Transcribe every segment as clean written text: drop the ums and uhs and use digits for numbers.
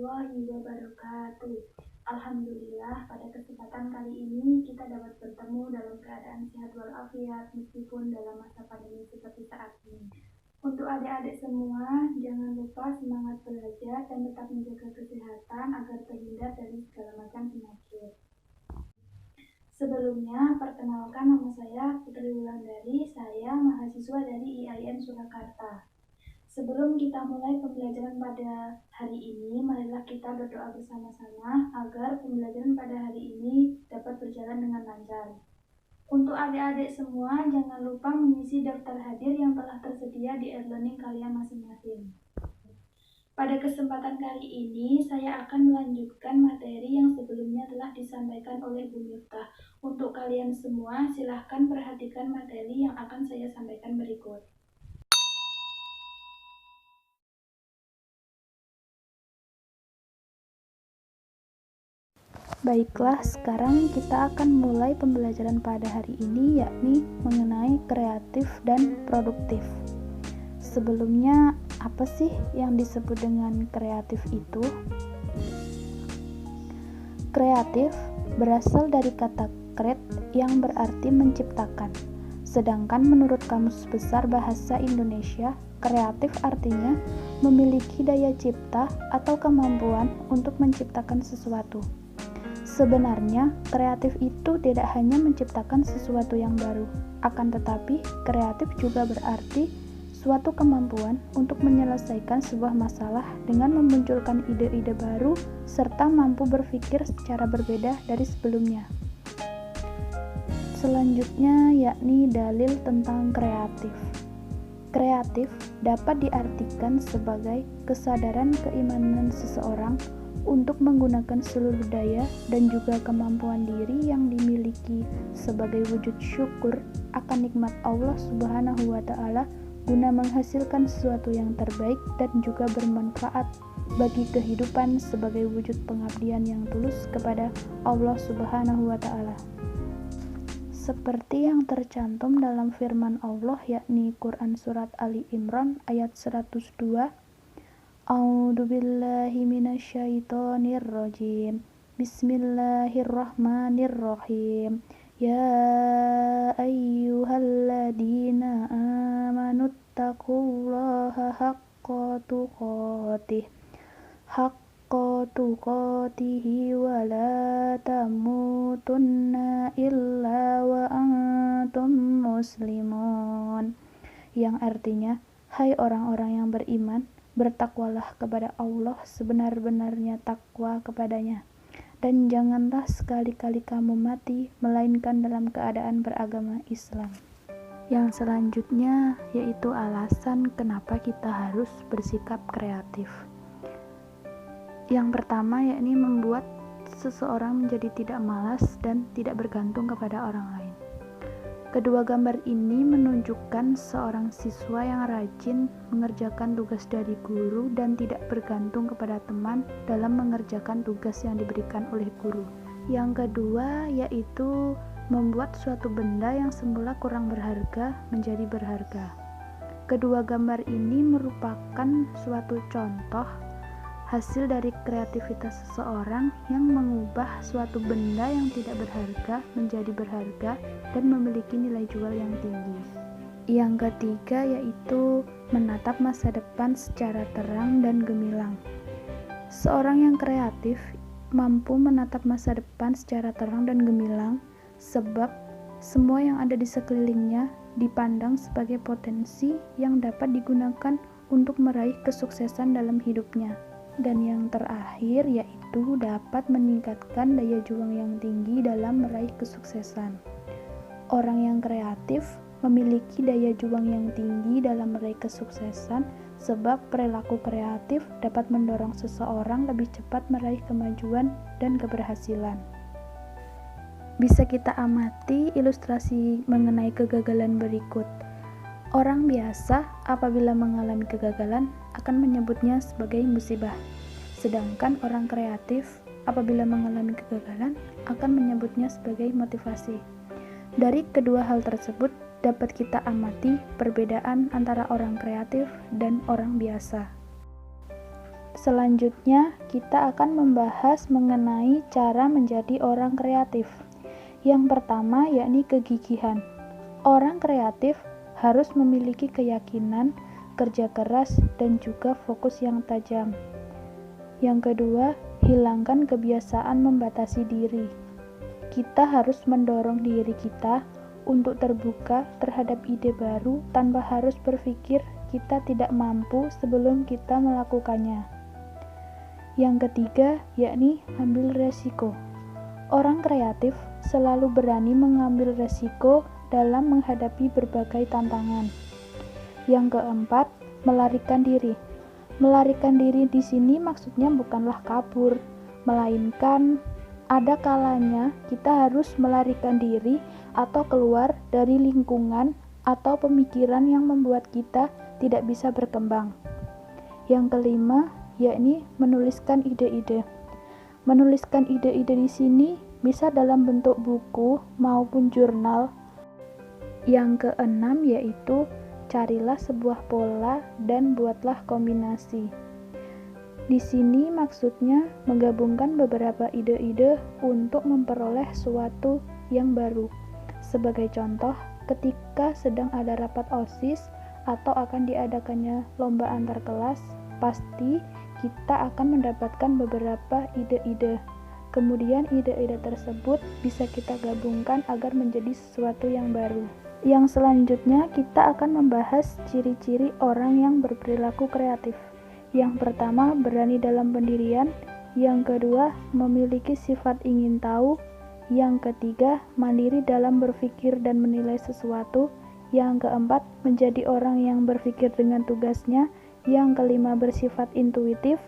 warahmatullahi wabarakatuh. Alhamdulillah, pada kesempatan kali ini kita dapat bertemu dalam keadaan sehat walafiat meskipun dalam masa pandemi seperti saat ini. Untuk adik-adik semua, jangan lupa semangat belajar dan tetap menjaga kesehatan agar terhindar dari segala macam penyakit. Sebelumnya, perkenalkan, nama saya Putri Wulandari, saya mahasiswa dari IAIN Surakarta. Sebelum kita mulai pembelajaran pada hari ini, marilah kita berdoa bersama-sama agar pembelajaran pada hari ini dapat berjalan dengan lancar. Untuk adik-adik semua, jangan lupa mengisi daftar hadir yang telah tersedia di e-learning kalian masing-masing. Pada kesempatan kali ini, saya akan melanjutkan materi yang sebelumnya telah disampaikan oleh Bu Miftah. Untuk kalian semua, silahkan perhatikan materi yang akan saya sampaikan berikut. Baiklah, sekarang kita akan mulai pembelajaran pada hari ini, yakni mengenai kreatif dan produktif. Sebelumnya, apa sih yang disebut dengan kreatif itu? Kreatif berasal dari kata kret yang berarti menciptakan. Sedangkan menurut Kamus Besar Bahasa Indonesia, kreatif artinya memiliki daya cipta atau kemampuan untuk menciptakan sesuatu. Sebenarnya, kreatif itu tidak hanya menciptakan sesuatu yang baru, akan tetapi kreatif juga berarti suatu kemampuan untuk menyelesaikan sebuah masalah dengan memunculkan ide-ide baru serta mampu berpikir secara berbeda dari sebelumnya. Selanjutnya yakni dalil tentang kreatif. Kreatif dapat diartikan sebagai kesadaran keimanan seseorang untuk menggunakan seluruh daya dan juga kemampuan diri yang dimiliki sebagai wujud syukur akan nikmat Allah Subhanahu wa Ta'ala guna menghasilkan sesuatu yang terbaik dan juga bermanfaat bagi kehidupan sebagai wujud pengabdian yang tulus kepada Allah Subhanahu wa Ta'ala. Seperti yang tercantum dalam firman Allah yakni Quran Surat Ali Imran ayat 102. A'udzu billahi minasyaitonir rajim. Bismillahirrahmanirrahim. Ya ayyuhalladzina amanu taqullaha haqqa tuqatih wa la tamutunna illa wa antum muslimun. Yang artinya, hai orang-orang yang beriman, bertakwalah kepada Allah sebenar-benarnya takwa kepadanya, dan janganlah sekali-kali kamu mati melainkan dalam keadaan beragama Islam. Yang selanjutnya yaitu alasan kenapa kita harus bersikap kreatif. Yang pertama yakni membuat seseorang menjadi tidak malas dan tidak bergantung kepada orang lain. Kedua gambar ini menunjukkan seorang siswa yang rajin mengerjakan tugas dari guru dan tidak bergantung kepada teman dalam mengerjakan tugas yang diberikan oleh guru. Yang kedua yaitu membuat suatu benda yang semula kurang berharga menjadi berharga. Kedua gambar ini merupakan suatu contoh hasil dari kreativitas seseorang yang mengubah suatu benda yang tidak berharga menjadi berharga dan memiliki nilai jual yang tinggi. Yang ketiga yaitu menatap masa depan secara terang dan gemilang. Seorang yang kreatif mampu menatap masa depan secara terang dan gemilang sebab semua yang ada di sekelilingnya dipandang sebagai potensi yang dapat digunakan untuk meraih kesuksesan dalam hidupnya. Dan yang terakhir yaitu dapat meningkatkan daya juang yang tinggi dalam meraih kesuksesan. Orang yang kreatif memiliki daya juang yang tinggi dalam meraih kesuksesan sebab perilaku kreatif dapat mendorong seseorang lebih cepat meraih kemajuan dan keberhasilan. Bisa kita amati ilustrasi mengenai kegagalan berikut. Orang biasa apabila mengalami kegagalan akan menyebutnya sebagai musibah. Sedangkan orang kreatif apabila mengalami kegagalan akan menyebutnya sebagai motivasi. Dari kedua hal tersebut dapat kita amati perbedaan antara orang kreatif dan orang biasa. Selanjutnya, kita akan membahas mengenai cara menjadi orang kreatif. Yang pertama yakni kegigihan. Orang kreatif harus memiliki keyakinan, kerja keras, dan juga fokus yang tajam. Yang kedua, hilangkan kebiasaan membatasi diri. Kita harus mendorong diri kita untuk terbuka terhadap ide baru tanpa harus berpikir kita tidak mampu sebelum kita melakukannya. Yang ketiga, yakni ambil resiko. Orang kreatif selalu berani mengambil resiko dalam menghadapi berbagai tantangan. Yang keempat, melarikan diri. Melarikan diri di sini maksudnya bukanlah kabur, melainkan ada kalanya kita harus melarikan diri atau keluar dari lingkungan atau pemikiran yang membuat kita tidak bisa berkembang. Yang kelima, yakni menuliskan ide-ide. Menuliskan ide-ide di sini bisa dalam bentuk buku maupun jurnal. Yang keenam yaitu carilah sebuah pola dan buatlah kombinasi. Di sini maksudnya menggabungkan beberapa ide-ide untuk memperoleh sesuatu yang baru. Sebagai contoh, ketika sedang ada rapat OSIS atau akan diadakannya lomba antar kelas, pasti kita akan mendapatkan beberapa ide-ide. Kemudian ide-ide tersebut bisa kita gabungkan agar menjadi sesuatu yang baru. Yang selanjutnya kita akan membahas ciri-ciri orang yang berperilaku kreatif. Yang pertama, berani dalam pendirian. Yang kedua, memiliki sifat ingin tahu. Yang ketiga, mandiri dalam berpikir dan menilai sesuatu. Yang keempat, menjadi orang yang berpikir dengan tugasnya. Yang kelima, bersifat intuitif.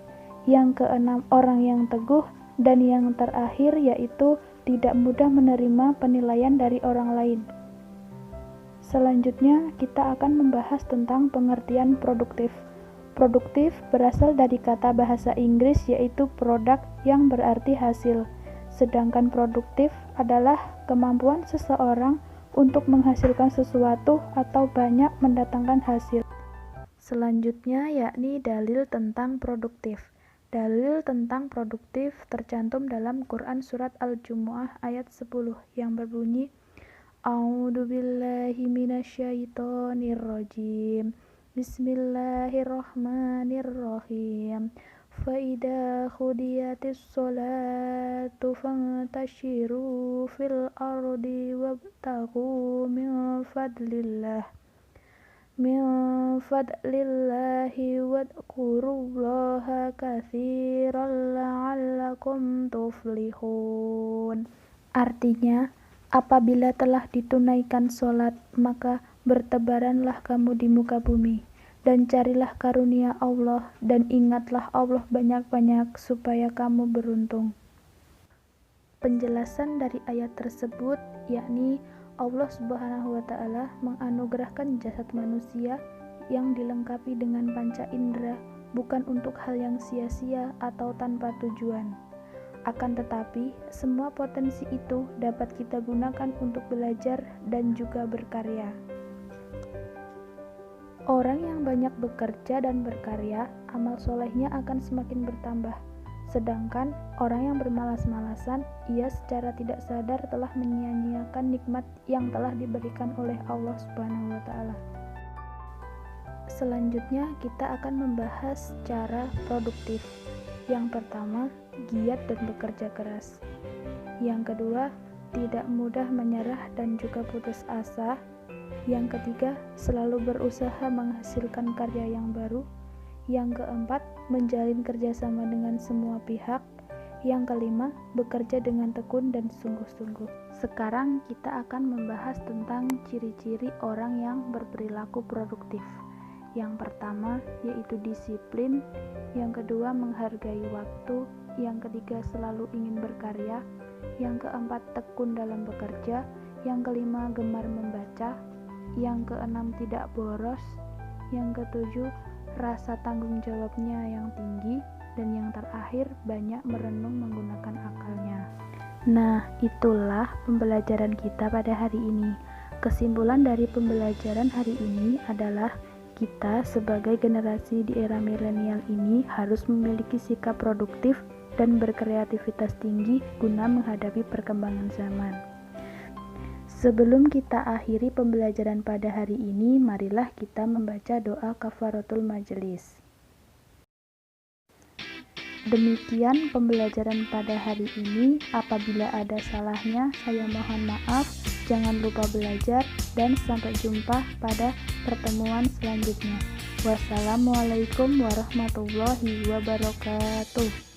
Yang keenam, orang yang teguh. Dan yang terakhir yaitu tidak mudah menerima penilaian dari orang lain. Selanjutnya, kita akan membahas tentang pengertian produktif. Produktif berasal dari kata bahasa Inggris yaitu product yang berarti hasil. Sedangkan produktif adalah kemampuan seseorang untuk menghasilkan sesuatu atau banyak mendatangkan hasil. Selanjutnya yakni dalil tentang produktif. Dalil tentang produktif tercantum dalam Quran surat Al-Jumu'ah ayat 10 yang berbunyi A'udzubillahi minasyaitonirrajim. Bismillahirrahmanirrahim. Fa'idha khudiyatis sholatu fantashiru fil ardi wabtaghu min fadlillahi wadhkurullaha katsiran la'allakum tuflihun. Artinya, apabila telah ditunaikan sholat, maka bertebaranlah kamu di muka bumi, dan carilah karunia Allah, dan ingatlah Allah banyak-banyak supaya kamu beruntung. Penjelasan dari ayat tersebut yakni Allah Subhanahu wa Ta'ala menganugerahkan jasad manusia yang dilengkapi dengan panca indera bukan untuk hal yang sia-sia atau tanpa tujuan. Akan tetapi, semua potensi itu dapat kita gunakan untuk belajar dan juga berkarya. Orang yang banyak bekerja dan berkarya, amal solehnya akan semakin bertambah. Sedangkan orang yang bermalas-malasan, ia secara tidak sadar telah menyia-nyiakan nikmat yang telah diberikan oleh Allah Subhanahu wa Ta'ala. Selanjutnya kita akan membahas cara produktif. Yang pertama, giat dan bekerja keras. Yang kedua, tidak mudah menyerah dan juga putus asa. Yang ketiga, selalu berusaha menghasilkan karya yang baru. Yang keempat, menjalin kerjasama dengan semua pihak. Yang kelima, bekerja dengan tekun dan sungguh-sungguh. Sekarang kita akan membahas tentang ciri-ciri orang yang berperilaku produktif. Yang pertama, yaitu disiplin. Yang kedua, menghargai waktu. Yang ketiga, selalu ingin berkarya. Yang keempat, tekun dalam bekerja. Yang kelima, gemar membaca. Yang keenam, tidak boros. Yang ketujuh, rasa tanggung jawabnya yang tinggi. Dan yang terakhir, banyak merenung menggunakan akalnya. Nah, itulah pembelajaran kita pada hari ini. Kesimpulan dari pembelajaran hari ini adalah Kita sebagai generasi di era milenial ini harus memiliki sikap produktif dan berkreativitas tinggi guna menghadapi perkembangan zaman. Sebelum kita akhiri pembelajaran pada hari ini, marilah kita membaca doa kafaratul majelis. Demikian pembelajaran pada hari ini. Apabila ada salahnya, saya mohon maaf. Jangan lupa belajar dan sampai jumpa pada pertemuan selanjutnya. Wassalamualaikum warahmatullahi wabarakatuh.